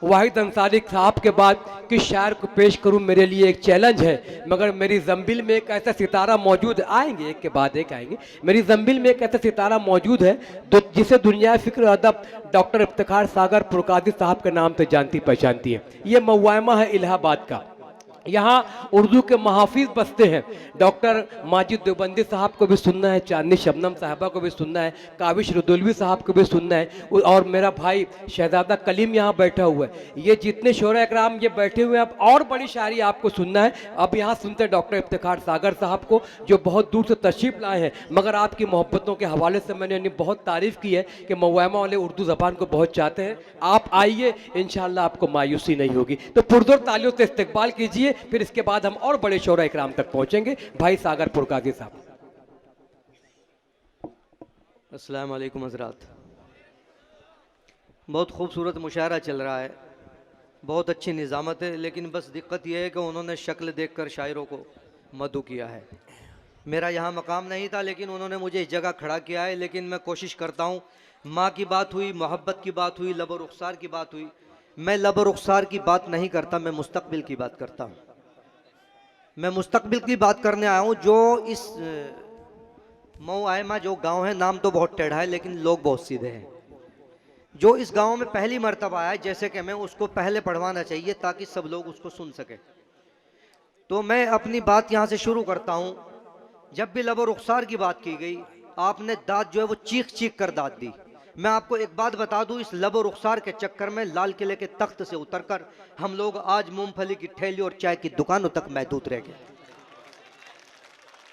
वाहिद अंसारी साहब के बाद किस शायर को पेश करूं मेरे लिए एक चैलेंज है। मगर मेरी जंबिल में एक ऐसा सितारा मौजूद, आएंगे एक के बाद एक आएंगे, मेरी जंबिल में एक ऐसा सितारा मौजूद है जिसे दुनिया फिक्र अदब डॉक्टर इफ्तिखार सागर पुरकादी साहब के नाम से जानती पहचानती है। ये मौवामा है इलाहाबाद का। यहाँ उर्दू के महाफिज बसते हैं। डॉक्टर माजिद देवबंदी साहब को भी सुनना है, चांदनी शबनम साहबा को भी सुनना है, काविश रुदुलवी साहब को भी सुनना है, और मेरा भाई शहजादा कलीम यहाँ बैठा हुआ है। ये जितने शोरा इकराम ये बैठे हुए हैं, अब और बड़ी शायरी आपको सुनना है। अब यहाँ सुनते हैं डॉक्टर इफ्तिखार सागर साहब को, जो बहुत दूर से तशरीफ लाए हैं, मगर आपकी मोहब्बतों के हवाले से मैंने इन्हें बहुत तारीफ़ की है कि मौवामा वाले उर्दू ज़बान को बहुत चाहते हैं। आप आइए, इंशाअल्लाह आपको मायूसी नहीं होगी। तो पुरजोर तालियों से इस्तकबाल कीजिए, फिर इसके बाद हम और बड़े शोरा इकराम तक पहुंचेंगे। भाई सागर पुरकादी साहब। अस्सलाम वालेकुम हज़रात। बहुत खूबसूरत मुशायरा चल रहा है, बहुत अच्छी निज़ामत है, लेकिन बस दिक्कत यह है कि उन्होंने शक्ल देखकर शायरों को मदू किया है। मेरा यहाँ मकाम नहीं था, लेकिन उन्होंने मुझे इस जगह खड़ा किया है। लेकिन मैं कोशिश करता हूँ, माँ की बात हुई, मोहब्बत की बात हुई, लब और रुखसार की बात हुई, मैं लब और रुखसार की बात नहीं करता, मैं मुस्तकबिल की बात करता हूँ। मैं मुस्तकबिल की बात करने आया हूँ। जो इस मऊ-आयमा जो गांव है, नाम तो बहुत टेढ़ा है लेकिन लोग बहुत सीधे हैं। जो इस गांव में पहली मर्तबा आया, जैसे कि मैं उसको पहले पढ़वाना चाहिए ताकि सब लोग उसको सुन सके। तो मैं अपनी बात यहाँ से शुरू करता हूँ। जब भी लब और रुखसार की बात की गई, आपने दाद जो है वो चीख चीख कर दाद दी। मैं आपको एक बात बता दूं, इस लब और रुखसार के चक्कर में लाल किले के तख्त से उतरकर हम लोग आज मूंगफली की ठेली और चाय की दुकानों तक महदूद रह गए।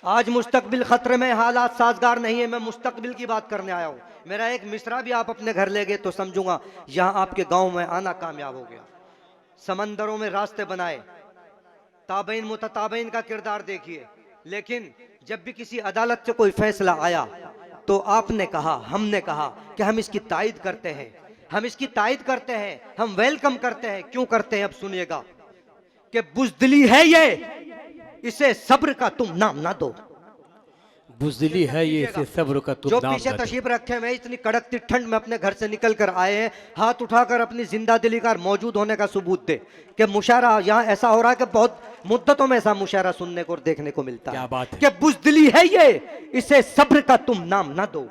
आज मुस्तकबिल खतरे में, हालात साजगार नहीं है। मैं मुस्तकबिल की बात करने आया हूँ। मेरा एक मिसरा भी आप अपने घर ले गए तो समझूंगा यहाँ आपके गांव में आना कामयाब हो गया। समंदरों में रास्ते बनाए, ताबईन मुतताबईन का किरदार देखिए, लेकिन जब भी किसी अदालत से कोई फैसला आया तो आपने कहा, हमने कहा कि हम इसकी तायद करते हैं, हम इसकी तायद करते हैं, हम वेलकम करते हैं। क्यों करते हैं अब सुनिएगा, कि बुज़दिली है ये, इसे सब्र का तुम नाम ना दो। बुज़दिली है ये, इसे सब्र का तुम जो नाम पीछे ना दो। तशरीफ रखे हुए, इतनी कड़कती ठंड में अपने घर से निकल कर आए हैं, हाथ उठाकर अपनी जिंदा दिली का मौजूद होने का सबूत दे कि मुशायरा यहाँ ऐसा हो रहा है कि बहुत मुद्दतों में ऐसा मुशायरा सुनने को और देखने को मिलता क्या है। बात है। कि बुज़दिली है ये, इसे सब्र का तुम नाम ना दो।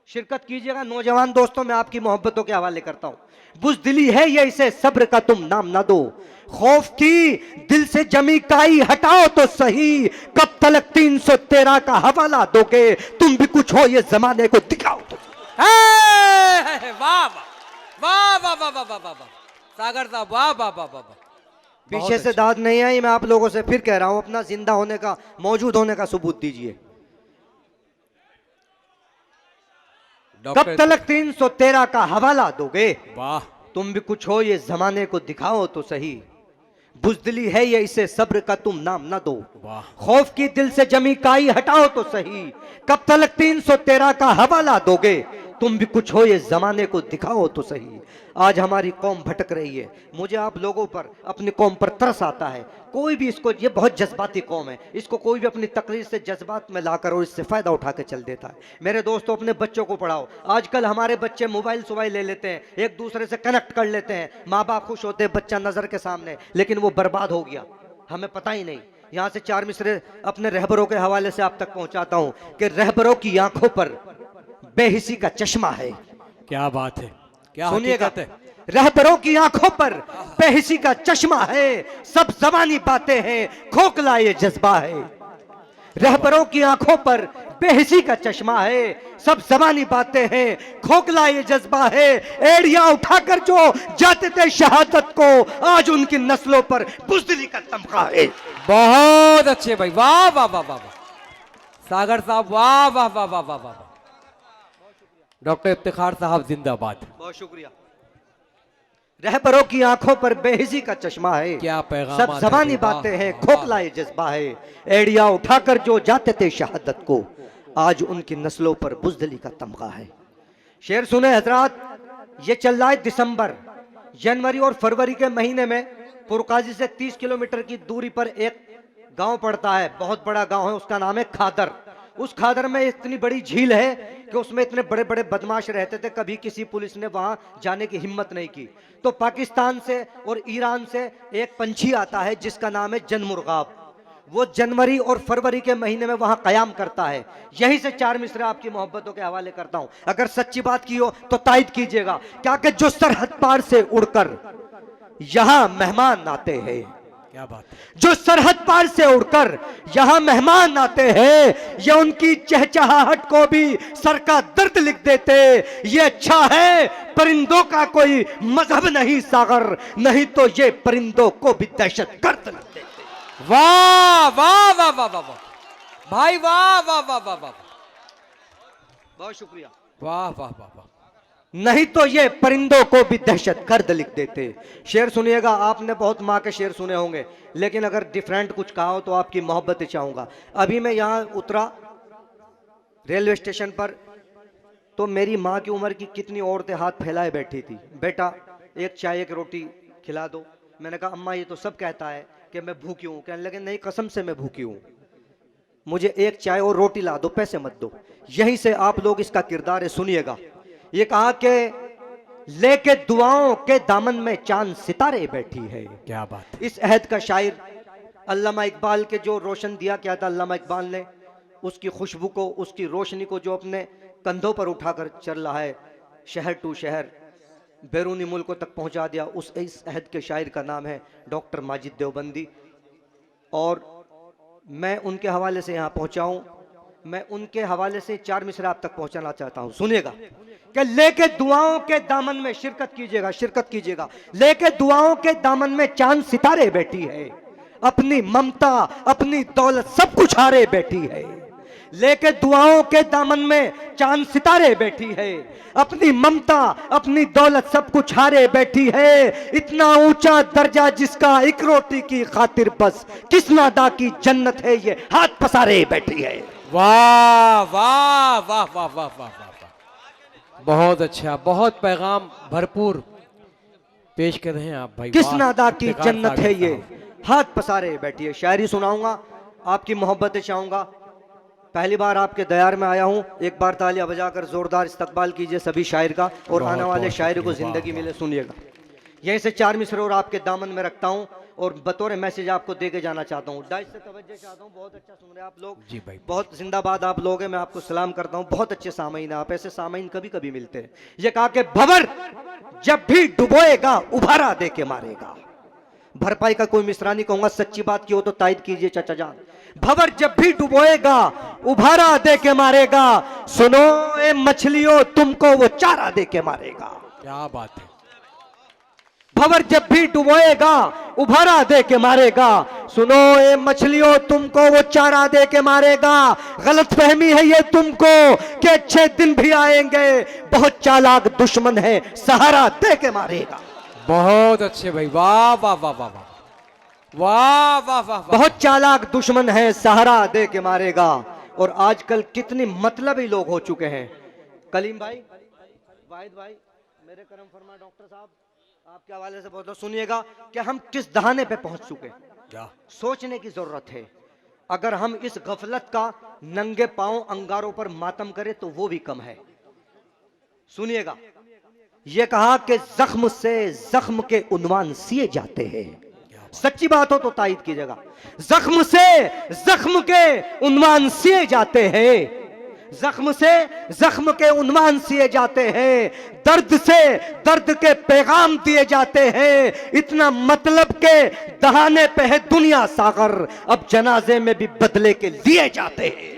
शिरकत कीजिएगा नौजवान दोस्तों, मैं आपकी मोहब्बतों के हवाले करता हूं। बुज़दिली है ये, इसे सब्र का तुम नाम ना दो। खौफ की दिल से जमी काई हटाओ तो सही, कब तलक 313 का हवाला दोगे, तुम भी कुछ हो ये जमाने को दिखाओ तो। वाह वाह वाह वाह वाह वाह वाह वाह, सागर साहब वाह वाह वाह वाह। पीछे से दाद नहीं आई, मैं आप लोगों से फिर कह रहा हूं, अपना जिंदा होने का, मौजूद होने का सबूत दीजिए। कब तलक 313 का हवाला दोगे, वाह, तुम भी कुछ हो ये जमाने को दिखाओ तो सही। बुज़दिली है ये, इसे सब्र का तुम नाम ना दो। खौफ की दिल से जमी काई हटाओ तो सही, कब तलक 313 का हवाला दोगे, तुम भी कुछ हो ये जमाने को दिखाओ तो सही। आज हमारी कौम भटक रही है, मुझे आप लोगों पर, अपनी कौम पर तरस आता है। कोई भी इसको, ये बहुत जज्बाती कौम है, इसको कोई भी अपनी तकरीर से जज्बात में लाकर और इससे फायदा उठा के चल देता है। मेरे दोस्तों, अपने बच्चों को पढ़ाओ। आजकल हमारे बच्चे मोबाइल सोबाइल ले लेते हैं, एक दूसरे से कनेक्ट कर लेते हैं, माँ बाप खुश होते हैं बच्चा नजर के सामने, लेकिन वो बर्बाद हो गया, हमें पता ही नहीं। यहाँ से 4 मिसरे अपने रहबरों के हवाले से आप तक पहुंचाता हूं कि रहबरों की आंखों पर बेहिसी का चश्मा है। क्या बात है, क्या सुनिएगा, हकीकत है। रहबरों की आंखों पर बेहिसी का चश्मा है, सब जबानी बातें हैं, खोखला ये जज्बा है। रहबरों की आंखों पर बेहिसी का चश्मा है, सब जबानी बातें हैं, खोखला ये जज्बा है। एड़िया उठाकर जो जाते थे शहादत को, आज उनकी नस्लों पर बुज़दिली का तमगा है। बहुत अच्छे भाई, वाह वाह वाह वाह वाह, सागर साहब वाह वाह वाह वाह वाह वाह। डॉक्टर इफ्तिखार साहब जिंदाबाद। बहुत शुक्रिया। रहबरों की आंखों पर बेहिसी का चश्मा है, क्या पैगाम, सब जबानी बातें हैं, खोखला ये जज्बा है। एड़िया उठाकर जो जाते थे शहादत को, आज उनकी नस्लों पर बुज़दिली का तमगा है। शेर सुने हजरात, ये चल रहा है दिसंबर, जनवरी और फरवरी के महीने में पुरकाजी से 30 किलोमीटर की दूरी पर एक गांव पड़ता है, बहुत बड़ा गांव है, उसका नाम है खादर। उस खादर में इतनी बड़ी झील है कि उसमें इतने बड़े बड़े बदमाश रहते थे, कभी किसी पुलिस ने वहां जाने की हिम्मत नहीं की। तो पाकिस्तान से और ईरान से एक पंछी आता है जिसका नाम है जनमुर्गाब। वो जनवरी और फरवरी के महीने में वहां कयाम करता है। यहीं से 4 मिसरे आपकी मोहब्बतों के हवाले करता हूं। अगर सच्ची बात की हो तो तायद कीजिएगा। क्या कि जो सरहद पार से उड़कर यहां मेहमान आते हैं, क्या बात है, जो सरहद पार से उड़कर यहां मेहमान आते हैं, ये उनकी चहचहाहट को भी सर का दर्द लिख देते। ये अच्छा है परिंदों का कोई मजहब नहीं सागर, नहीं तो ये परिंदों को भी दहशत गर्द लिख देते। वाह वाह वाह वाह वाह वाह भाई, वाह वाह वाह वाह वाह, बहुत शुक्रिया। वाह वाह वाह वाह। नहीं तो ये परिंदों को भी दहशत गर्द लिख देते। शेर सुनिएगा, आपने बहुत माँ के शेर सुने होंगे, लेकिन अगर डिफरेंट कुछ कहा हो तो आपकी मोहब्बत चाहूंगा। अभी मैं यहां उतरा रेलवे स्टेशन पर, तो मेरी माँ की उम्र की कितनी औरतें हाथ फैलाए बैठी थी, बेटा एक चाय एक रोटी खिला दो। मैंने कहा अम्मा ये तो सब कहता है कि मैं भूखी हूं। कहने लगे नहीं कसम से मैं भूखी हूं, मुझे एक चाय और रोटी ला दो, पैसे मत दो। यहीं से आप लोग इसका किरदार है, सुनिएगा। ये कहा कि लेके दुआओं के दामन में चांद सितारे बैठी है। क्या बात है। इस अहद का शायर अल्लामा इकबाल के जो रोशन दिया क्या था अल्लामा इकबाल ने, उसकी खुशबू को, उसकी रोशनी को जो अपने कंधों पर उठाकर चल रहा है, शहर टू शहर बैरूनी मुल्कों तक पहुंचा दिया, उस इस अहद के शायर का नाम है डॉक्टर माजिद देवबंदी। और मैं उनके हवाले से यहाँ पहुंचा हूं। मैं उनके हवाले से 4 मिसरे आप तक पहुंचाना चाहता हूं, सुनिएगा। कि लेके दुआओं के दामन में, शिरकत कीजिएगा, शिरकत कीजिएगा। लेके दुआओं के दामन में चांद सितारे बैठी है, अपनी ममता अपनी दौलत सब कुछ हारे बैठी है। लेके दुआओं के दामन में चांद सितारे बैठी है, अपनी ममता अपनी दौलत सब कुछ हारे बैठी है। इतना ऊंचा दर्जा जिसका एक रोटी की खातिर बस किस नादा की जन्नत है, ये हाथ पसारे बैठी है। वाह वाह वाह वाह वाह वाह वाह, बहुत अच्छा, बहुत पैगाम भरपूर पेश कर रहे हैं आप भाई। किस वाह, नादा की इफ्तिखार जन्नत है साबित ये, हाथ पसारे बैठी है। शायरी सुनाऊंगा, आपकी मोहब्बतें चाहूंगा। पहली बार आपके दयार में आया हूं, एक बार तालियां बजाकर जोरदार इस्तकबाल कीजिए सभी शायर का, और बहुत, आने वाले बहुत शायर को शुक्रिया, जिंदगी वाह, मिले। सुनिएगा, यहीं से 4 मिसरे और आपके दामन में रखता हूं और बतौर मैसेज आपको दे के जाना चाहता हूं। डाइस से तवज्जो चाहता हूं। बहुत अच्छा सुन रहे हैं आप लोग जी भाई, बहुत जिंदाबाद आप लोग हैं। मैं आपको सलाम करता हूं, बहुत अच्छे सामीन हैं आप, ऐसे सामीन कभी कभी मिलते हैं। ये कहा कि भंवर जब भी डुबोएगा उभारा दे के मारेगा। भरपाई का कोई मिसरा नहीं कहूंगा, सच्ची बात की हो तो तायद कीजिए चाचा जान। भंवर जब भी डुबोएगा उभारा दे के मारेगा, सुनो ए मछलियों तुमको वो चारा दे के मारेगा। क्या बात है। भंवर जब भी डुबोएगा उभारा दे के मारेगा, सुनो ए मछलियों तुमको वो चारा दे के मारेगा। गलत फहमी है ये तुमको कि अच्छे दिन भी आएंगे, बहुत चालाक दुश्मन है सहारा दे के मारेगा। बहुत अच्छे भाई, वाह वाह वाह वाह वाह वाह वाह वाह, बहुत चालाक दुश्मन है सहारा दे के मारेगा। और आजकल कितनी मतलबी लोग हो चुके हैं। कलीम भाई, वाहिद भाई, मेरे करम फरमा डॉक्टर साहब, आपके हवाले से बहुत सुनिएगा कि हम किस दहाने पे पहुंच चुके हैं। क्या सोचने की जरूरत है। अगर हम इस गफलत का नंगे पांव अंगारों पर मातम करें तो वो भी कम है। सुनिएगा, यह कहा कि जख्म से जख्म के उन्वान सिए जाते हैं। सच्ची बात हो तो तायद कीजिएगा। जख्म से जख्म के उन्वान सिए जाते हैं, जख्म से जख्म के उन्वान सिए जाते हैं, दर्द से दर्द के पैगाम दिए जाते हैं। इतना मतलब के दहाने पे है दुनिया सागर, अब जनाजे में भी बदले के लिए जाते हैं।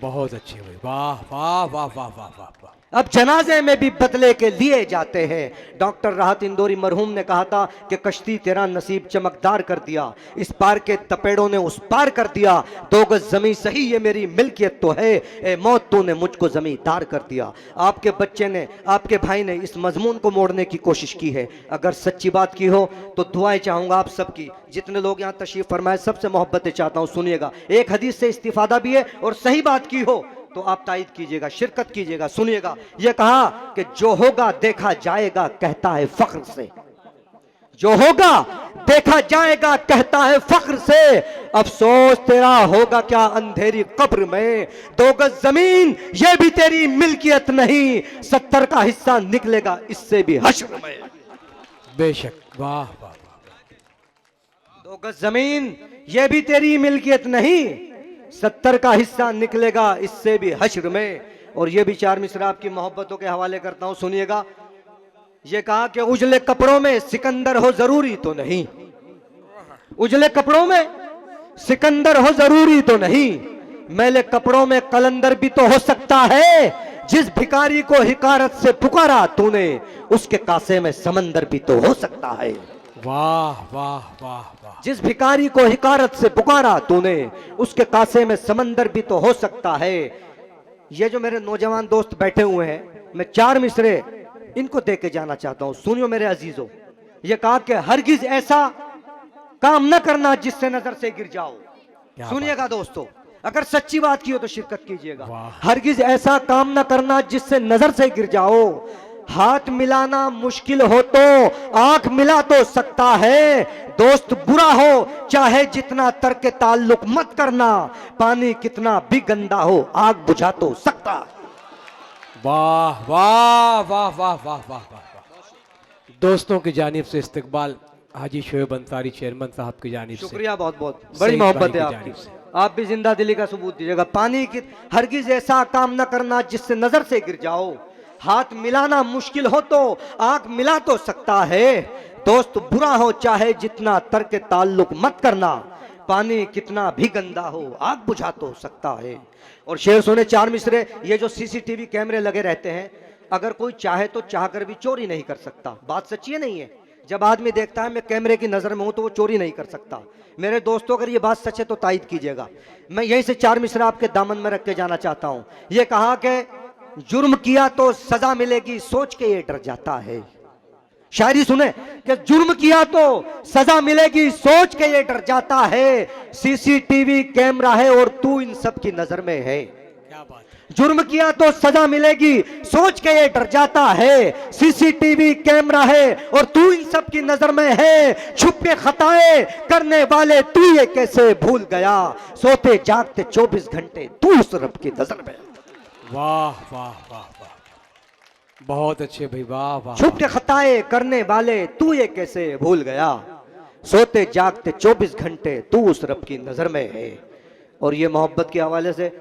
बहुत अच्छे भाई, वाह वाह वाह वाह वाह वाह वाह। अब जनाजे में भी बदले के लिए जाते हैं। डॉक्टर राहत इंदौरी मरहूम ने कहा था कि कश्ती तेरा नसीब चमकदार कर दिया, इस पार के तपेड़ों ने उस पार कर दिया। 2 गज जमी सही ये मेरी मिल्कियत तो है, ए मौत तूने मुझको जमींदार कर दिया। आपके बच्चे ने, आपके भाई ने इस मजमून को मोड़ने की कोशिश की है। अगर सच्ची बात की हो तो दुआएं चाहूंगा आप सबकी। जितने लोग यहाँ तशरीफ फरमाए सबसे मोहब्बतें चाहता हूँ। सुनिएगा, एक हदीस से इस्तिफादा भी है और सही बात की हो तो आप तायद कीजिएगा, शिरकत कीजिएगा। सुनिएगा, यह कहा कि जो होगा देखा जाएगा कहता है फख्र से। जो होगा देखा जाएगा कहता है फख्र से, अफसोस तेरा होगा क्या अंधेरी कब्र में। 2 गज जमीन ये भी तेरी मिल्कियत नहीं, 70 का हिस्सा निकलेगा इससे भी हश्र में। बेशक, वाह वाह। 2 गज जमीन ये भी तेरी मिल्कियत नहीं, 70 का हिस्सा निकलेगा इससे भी हश्र में। और ये भी 4 मिसरा आपकी मोहब्बतों के हवाले करता हूं, सुनिएगा। ये कहा कि उजले कपड़ों में सिकंदर हो जरूरी तो नहीं, उजले कपड़ों में सिकंदर हो जरूरी तो नहीं, मैले कपड़ों में कलंदर भी तो हो सकता है। जिस भिखारी को हिकारत से पुकारा तूने, उसके कासे में समंदर भी तो हो सकता है। वाह वाह वाह वाह। जिस भिखारी को हिकारत से पुकारा तूने, उसके कासे में समंदर भी तो हो सकता है। ये जो मेरे नौजवान दोस्त बैठे हुए हैं, मैं 4 मिसरे इनको दे के जाना चाहता हूं, सुनियो मेरे अजीजों। ये कहा कि हरगिज ऐसा काम न करना जिससे नजर से गिर जाओ। सुनिएगा दोस्तों, अगर सच्ची बात की हो तो शिरकत कीजिएगा। हरगिज ऐसा काम न करना जिससे नजर से गिर जाओ। हाथ मिलाना मुश्किल हो तो आंख मिला तो सकता है। दोस्त बुरा हो चाहे जितना तर्क ताल्लुक मत करना, पानी कितना भी गंदा हो आग बुझा तो सकता है। वाह वाह वाह वाह वाह वाह वाह। दोस्तों की जानिब से इस्तकबाल हाजी शोएब अंसारी चेयरमैन साहब की जानिब से शुक्रिया, बहुत बहुत बड़ी मोहब्बत है आपकी। आप भी जिंदा दिली का सबूत दीजिएगा। पानी की हरगिज ऐसा काम न करना जिससे नजर से गिर जाओ। हाथ मिलाना मुश्किल हो तो आंख मिला तो सकता है। दोस्त बुरा हो चाहे जितना तर्क ताल्लुक मत करना, पानी कितना भी गंदा हो आग बुझा तो सकता है। और शेर सुने 4 मिसरे। ये जो सीसीटीवी कैमरे लगे रहते हैं, अगर कोई चाहे तो चाहकर भी चोरी नहीं कर सकता। बात सच्ची है नहीं है? जब आदमी देखता है मैं कैमरे की नजर में हूं तो वो चोरी नहीं कर सकता। मेरे दोस्तों, अगर ये बात सच है तो तायद कीजिएगा। मैं यहीं से 4 मिसरा आपके दामन में रख के जाना चाहता हूं। ये कहा कि जुर्म किया तो सजा मिलेगी सोच के ये डर जाता है। शायरी सुने कि जुर्म किया तो सजा मिलेगी सोच के ये डर जाता है। सीसीटीवी कैमरा है और तू इन सब की नजर में है। क्या बात है। जुर्म किया तो सजा मिलेगी सोच के ये डर जाता है। सीसीटीवी कैमरा है और तू इन सब की नजर में है। छुप के खताएं करने वाले तू ये कैसे भूल गया। सोते जागते 24 घंटे तू उस रब की नजर में। वाह वाह वाह वाह, बहुत अच्छे भाई, वाह वाह। छुप के खताएं करने वाले तू ये कैसे भूल गया। सोते जागते 24 घंटे तू उस रब की नजर में है। और ये मोहब्बत के हवाले से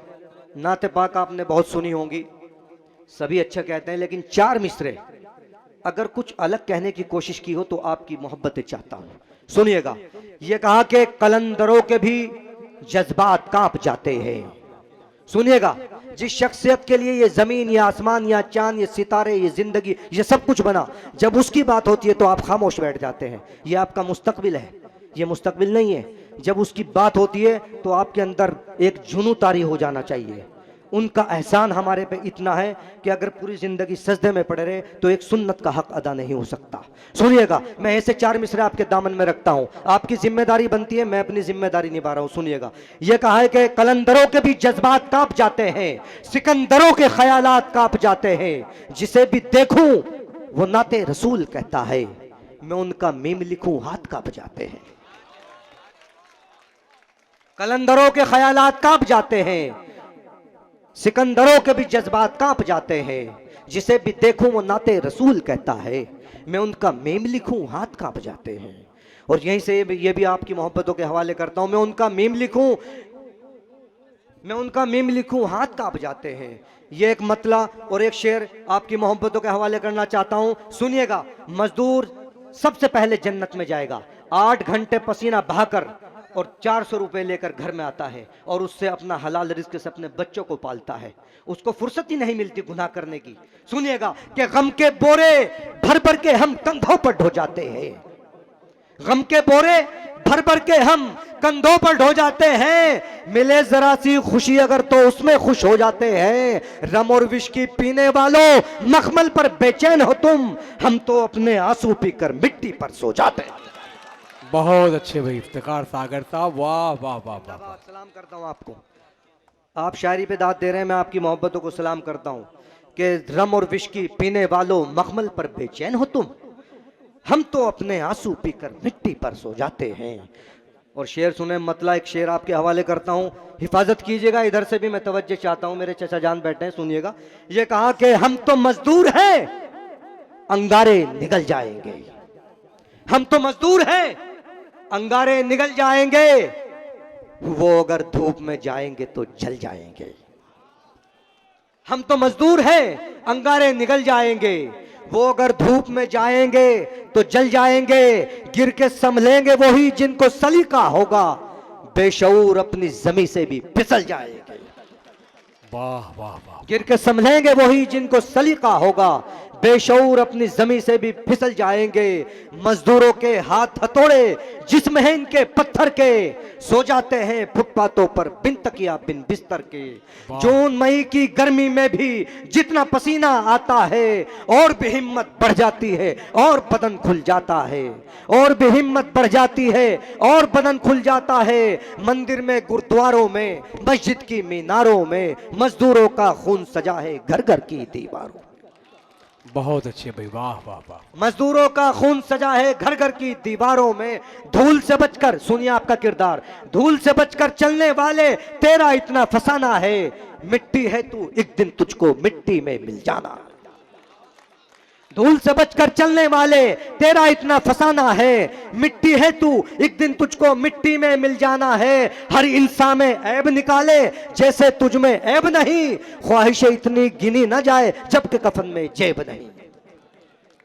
नाते पाक आपने बहुत सुनी होंगी, सभी अच्छा कहते हैं, लेकिन 4 मिसरे अगर कुछ अलग कहने की कोशिश की हो तो आपकी मोहब्बतें चाहता हूं। सुनिएगा, ये कहा कि कलंदरों के भी जज्बात कांप जाते हैं। सुनिएगा, जिस शख्सियत के लिए ये जमीन या आसमान या चांद या सितारे ये जिंदगी ये सब कुछ बना, जब उसकी बात होती है तो आप खामोश बैठ जाते हैं। ये आपका मुस्तकबिल है, ये मुस्तकबिल नहीं है। जब उसकी बात होती है तो आपके अंदर एक जुनू तारी हो जाना चाहिए। उनका एहसान हमारे पे इतना है कि अगर पूरी जिंदगी सजदे में पड़े रहे तो एक सुन्नत का हक अदा नहीं हो सकता। सुनिएगा, मैं ऐसे 4 मिसरे आपके दामन में रखता हूं। आपकी जिम्मेदारी बनती है, मैं अपनी जिम्मेदारी निभा रहा हूं। सुनिएगा, यह कहा है कि कलंदरों के भी जज्बात कांप जाते हैं, सिकंदरों के ख्यालात कांप जाते हैं। जिसे भी देखूं वो नाते रसूल कहता है, मैं उनका मीम लिखूं हाथ कांप जाते हैं। कलंदरों के ख्यालात कांप जाते हैं, सिकंदरों के भी जज्बात कांप जाते हैं। जिसे भी देखूं वो नाते रसूल कहता है, मैं उनका मीम लिखूं हाथ कांप जाते हैं। और यहीं से ये भी आपकी मोहब्बतों के हवाले करता हूं। मैं उनका मीम लिखूं हाथ कांप जाते हैं। ये एक मतला और एक शेर आपकी मोहब्बतों के हवाले करना चाहता हूं। सुनिएगा, मजदूर सबसे पहले जन्नत में जाएगा, 8 घंटे पसीना बहाकर और 400 रुपए लेकर घर में आता है और उससे अपना हलाल रिस्क से अपने बच्चों को पालता है। उसको फुर्सत ही नहीं मिलती गुनाह करने की। सुनिएगा कि गम के बोरे भर भर के हम कंधों पर ढो जाते हैं। गम के बोरे भर भर के हम कंधों पर ढो जाते हैं। मिले जरा सी खुशी अगर तो उसमें खुश हो जाते हैं। रम और विस्की पीने वालों मखमल पर बेचैन हो तुम, हम तो अपने आंसू पीकर मिट्टी पर सो जाते हैं। बहुत अच्छे भाई, इफ्तिकार सागर साहब, वाह वाह वाह वाह। सलाम करता हूं आपको। आप शायरी पे दाद दे रहे हैं, मैं आपकी मोहब्बतों को सलाम करता हूं कि रम और विस्की पीने वालों मखमल पर बेचैन हो तुम, हम तो अपने आंसू पीकर मिट्टी पर सो जाते हैं। और शेर सुने, मतला एक शेर आपके हवाले करता हूं, हिफाजत कीजिएगा, इधर से भी मैं तवज्जो चाहता हूं, मेरे चचा जान बैठे हैं, सुनिएगा। ये कहा कि हम तो मजदूर हैं, अंगारे निकल जाएंगे। हम तो मजदूर हैं, अंगारे निकल जाएंगे, वो अगर धूप में जाएंगे तो जल जाएंगे। हम तो मजदूर हैं, अंगारे निकल जाएंगे, वो अगर धूप में जाएंगे तो जल जाएंगे। गिर के संभलेंगे वही जिनको सलीका होगा, बेशऊर अपनी जमी से भी फिसल जाएंगे। वाह वाह वाह। गिर के संभलेंगे वही जिनको सलीका होगा, बेशऊर अपनी जमी से भी फिसल जाएंगे। मजदूरों के हाथ हथौड़े जिस्म है इनके पत्थर के, सो जाते हैं फुटपाथों पर बिन तकिया बिन बिस्तर के। जून मई की गर्मी में भी जितना पसीना आता है, और भी हिम्मत बढ़ जाती है और बदन खुल जाता है, और भी हिम्मत बढ़ जाती है और बदन खुल जाता है। मंदिर में, गुरुद्वारों में, मस्जिद की मीनारों में मजदूरों का खून सजा है घर घर की दीवारों। बहुत अच्छे भाई, वाह वाह वाह। मजदूरों का खून सजा है घर घर की दीवारों में। धूल से बचकर, सुनिए आपका किरदार, धूल से बचकर चलने वाले तेरा इतना फसाना है, मिट्टी है तू एक दिन तुझको मिट्टी में मिल जाना। धूल से बचकर चलने वाले तेरा इतना फसाना है, मिट्टी है तू एक दिन तुझको मिट्टी में मिल जाना है। हर इंसान में ऐब निकाले जैसे तुझ में ऐब नहीं, ख्वाहिशें इतनी गिनी न जाए जबकि कफन में जेब नहीं।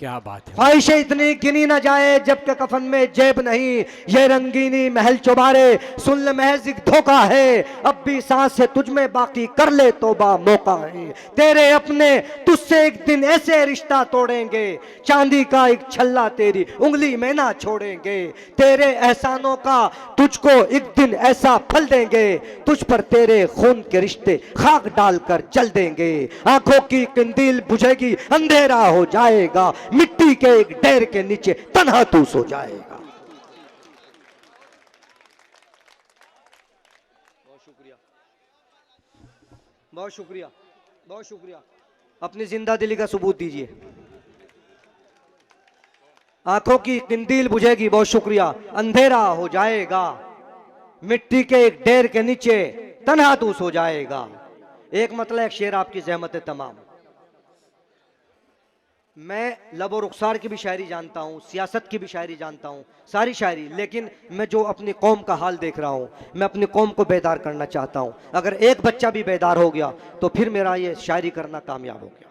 क्या बात है। ख्वाहिशें इतनी गिनी न जाए जबकि कफन में जेब नहीं। ये रंगीनी महल चुबारे सुन ले महज एक धोखा है, अब भी सांस है तुझ में बाकी कर ले तौबा मौका है। तेरे अपने तुझसे एक दिन ऐसे रिश्ता तोड़ेंगे, चांदी का एक छल्ला तेरी उंगली में ना छोड़ेंगे। तेरे एहसानों का तुझको एक दिन ऐसा फल देंगे, तुझ पर तेरे खून के रिश्ते खाक डालकर जल देंगे। आंखों की कंदील बुझेगी, अंधेरा हो जाएगा, मिट्टी के एक ढेर के नीचे तन्हा तू सो जाएगा। बहुत शुक्रिया, बहुत शुक्रिया, बहुत शुक्रिया। अपनी जिंदा दिली का सबूत दीजिए। आंखों की कंदील बुझेगी, बहुत शुक्रिया, अंधेरा हो जाएगा, मिट्टी के एक ढेर के नीचे तन्हा तू सो जाएगा। एक मतलब एक शेर आपकी ज़हमत तमाम। मैं लबो रुखसार की भी शायरी जानता हूँ, सियासत की भी शायरी जानता हूँ, सारी शायरी, लेकिन मैं जो अपनी कौम का हाल देख रहा हूँ, मैं अपनी कौम को बेदार करना चाहता हूँ। अगर एक बच्चा भी बेदार हो गया तो फिर मेरा ये शायरी करना कामयाब हो गया।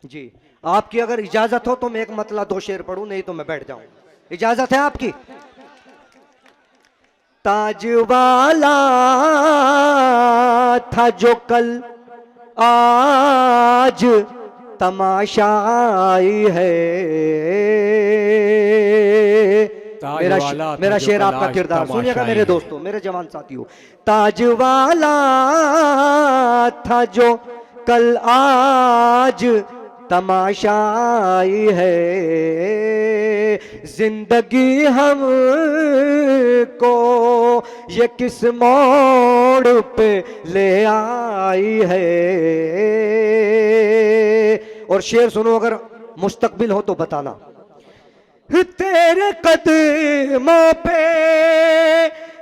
जी, आपकी अगर इजाज़त हो तो मैं एक मतला दो शेर पढ़ूँ, नहीं तो मैं बैठ जाऊँ। इजाज़त है आपकी? ताज वाला था जो कल आज तमाशाई है। मेरा शेर आपका किरदार सुनिएगा मेरे दोस्तों, मेरे जवान साथियों। ताज वाला था जो कल आज तमाशाई है, जिंदगी हम को ये किस मोड़ पे ले आई है। और शेर सुनो, अगर मुस्तकबिल हो तो बताना। तेरे कदमों पे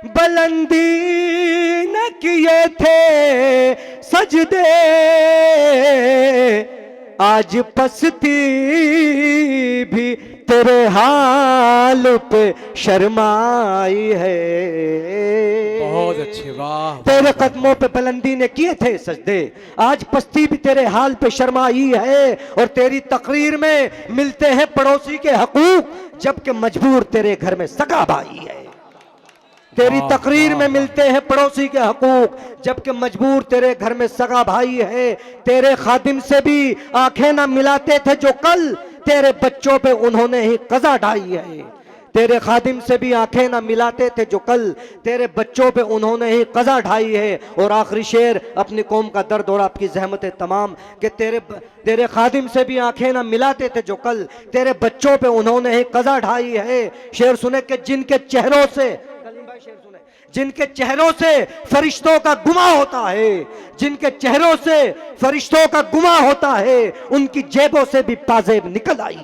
बुलंदी न किए थे सजदे, आज पसती भी तेरे हाल पे शर्माई है। बहुत अच्छे, वाह। तेरे कदमों पे बुलंदी ने किए थे सजदे, आज पस्ती भी तेरे हाल पे शर्माई है। और तेरी तकरीर में मिलते हैं पड़ोसी के हकूक, जबकि मजबूर तेरे घर में सगा भाई है। तेरी तकरीर में मिलते हैं पड़ोसी के हकूक, जबकि मजबूर तेरे घर में सगा भाई है। तेरे खादिम से भी आंखें ना मिलाते थे जो कल, तेरे बच्चों पे उन्होंने ही कज़ा ढाई है। तेरे खादिम से भी आंखें ना मिलाते थे जो कल, तेरे बच्चों पे उन्होंने ही कज़ा ढाई है। और आखिरी शेर अपनी कौम का दर्द और आपकी ज़हमतें तमाम, कि तेरे खादिम से भी आंखें ना मिलाते थे जो कल, तेरे बच्चों पे उन्होंने ही कज़ा ढाई है। शेर सुने कि जिनके चेहरों से, जिनके चेहरों से फरिश्तों का गुमा होता है, जिनके चेहरों से फरिश्तों का गुमा होता है, उनकी जेबों से भी पाजेब निकल आई।